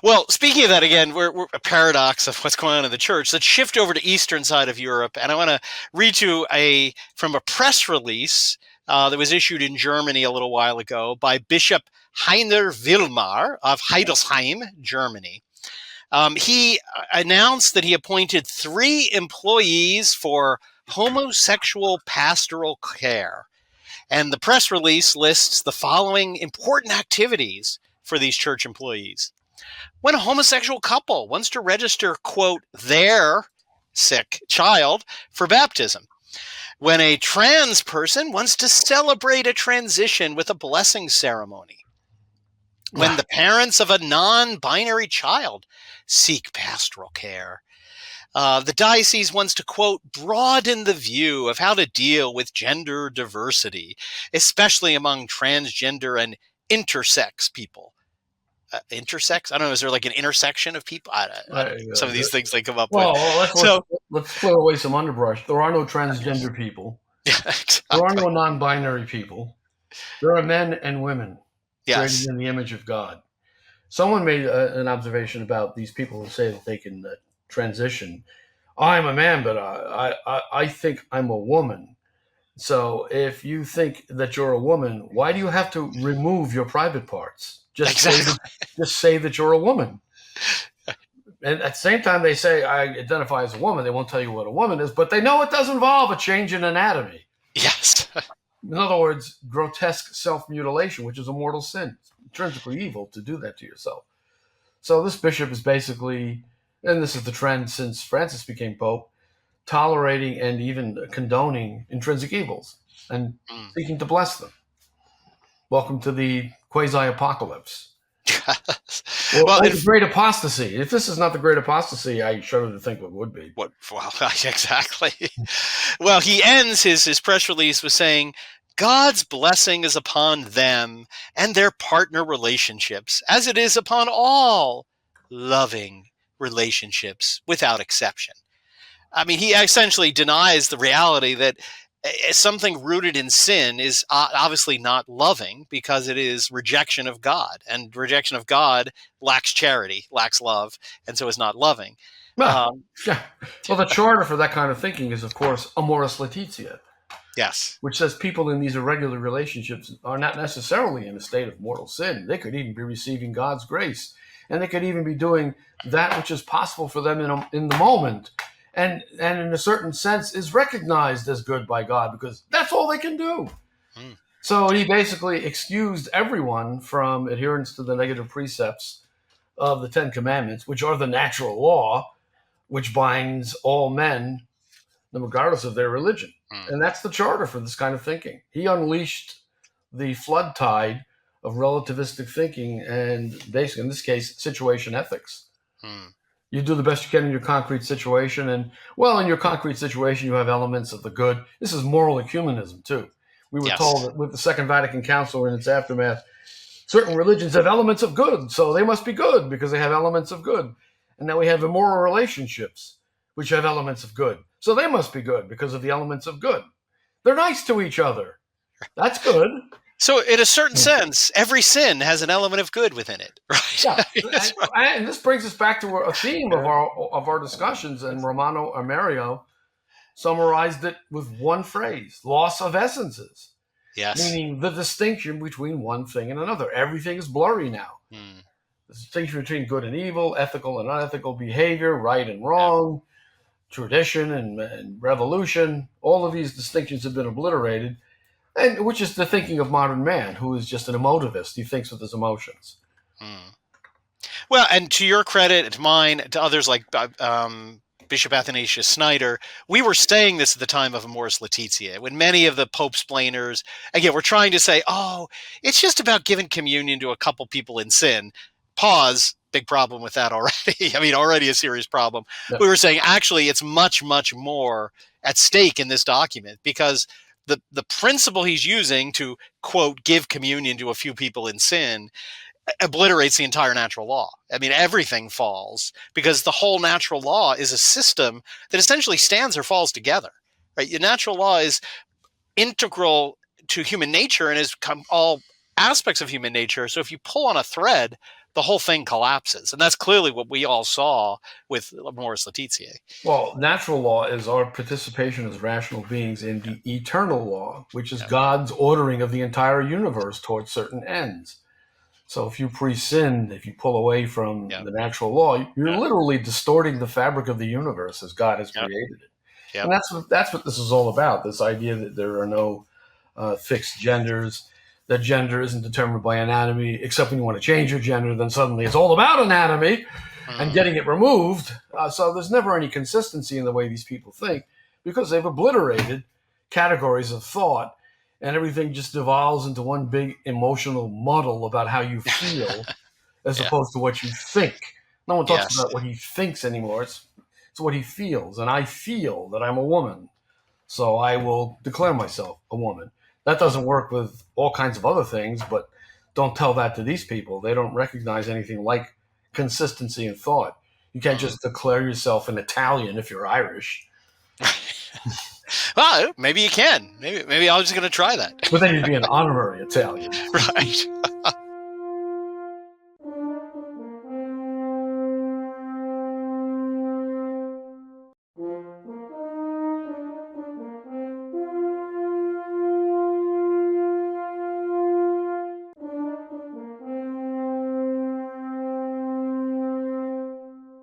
Well, speaking of that, again, we're a paradox of what's going on in the church. Let's shift over to eastern side of Europe, and I want to read you from a press release that was issued in Germany a little while ago by Bishop Heiner Wilmar of Heidelsheim, Germany. He announced that he appointed 3 employees for homosexual pastoral care. And the press release lists the following important activities for these church employees. When a homosexual couple wants to register, quote, their sick child for baptism. When a trans person wants to celebrate a transition with a blessing ceremony. When the parents of a non-binary child seek pastoral care. The diocese wants to, quote, broaden the view of how to deal with gender diversity, especially among transgender and intersex people. Intersex? I don't know. Is there like an intersection of people? Some of these things they come up with. Let's clear away some underbrush. There are no transgender people. Exactly. There are no non-binary people. There are men and women created in the image of God. Someone made an observation about these people who say that they can transition. I'm a man, but I think I'm a woman. So if you think that you're a woman, why do you have to remove your private parts? Just say that you're a woman. And at the same time, they say, I identify as a woman. They won't tell you what a woman is, but they know it does involve a change in anatomy. Yes. In other words, grotesque self-mutilation, which is a mortal sin. It's intrinsically evil to do that to yourself. So this bishop is basically, and this is the trend since Francis became Pope, tolerating and even condoning intrinsic evils and seeking to bless them. Welcome to the quasi-apocalypse. The great apostasy. If this is not the great apostasy, I shudder to think what would be. Exactly. Well, he ends his press release with saying, God's blessing is upon them and their partner relationships, as it is upon all loving relationships without exception. I mean, he essentially denies the reality that something rooted in sin is obviously not loving because it is rejection of God, and rejection of God lacks charity, lacks love, and so is not loving. Well, the charter for that kind of thinking is, of course, Amoris Laetitia. Yes. Which says people in these irregular relationships are not necessarily in a state of mortal sin. They could even be receiving God's grace, and they could even be doing that which is possible for them in the moment. And in a certain sense is recognized as good by God because that's all they can do. So he basically excused everyone from adherence to the negative precepts of the 10 Commandments, which are the natural law, which binds all men, regardless of their religion. And that's the charter for this kind of thinking. He unleashed the flood tide of relativistic thinking and basically, in this case, situation ethics. You do the best you can in your concrete situation. And, well, in your concrete situation, you have elements of the good. This is moral ecumenism, too. We were told that with the Second Vatican Council and its aftermath, certain religions have elements of good, so they must be good because they have elements of good. And now we have immoral relationships, which have elements of good. So they must be good because of the elements of good. They're nice to each other. That's good. So in a certain sense, every sin has an element of good within it, right? Yeah, and this brings us back to a theme of our discussions, and Romano Amerio summarized it with one phrase: loss of essences. Yes. Meaning the distinction between one thing and another. Everything is blurry now. The distinction between good and evil, ethical and unethical behavior, right and wrong, tradition and revolution, all of these distinctions have been obliterated. And which is the thinking of modern man, who is just an emotivist. He thinks with his emotions. Well, and to your credit, to mine, to others like Bishop Athanasius Snyder, we were saying this at the time of Amoris Laetitia, when many of the Pope-splainers, again, were trying to say, oh, it's just about giving communion to a couple people in sin. Pause. Big problem with that already. I mean, already a serious problem. Yep. We were saying, actually, it's much, much more at stake in this document because the principle he's using to, quote, give communion to a few people in sin obliterates the entire natural law. I mean, everything falls because the whole natural law is a system that essentially stands or falls together, right? The natural law is integral to human nature and is all aspects of human nature. So if you pull on a thread, the whole thing collapses. And that's clearly what we all saw with Amoris Laetitia. Well, natural law is our participation as rational beings in the eternal law, which is God's ordering of the entire universe towards certain ends. So if you pre-sin, if you pull away from the natural law, you're literally distorting the fabric of the universe as God has created it. Yep. And that's what this is all about, this idea that there are no fixed genders, that gender isn't determined by anatomy, except when you want to change your gender, then suddenly it's all about anatomy and getting it removed. So there's never any consistency in the way these people think, because they've obliterated categories of thought, and everything just devolves into one big emotional muddle about how you feel as opposed to what you think. No one talks about what he thinks anymore. It's what he feels. And I feel that I'm a woman, so I will declare myself a woman. That doesn't work with all kinds of other things, but don't tell that to these people. They don't recognize anything like consistency in thought. You can't just declare yourself an Italian if you're Irish. Well, maybe you can. Maybe I'm just going to try that. But then you'd be an honorary Italian. Right.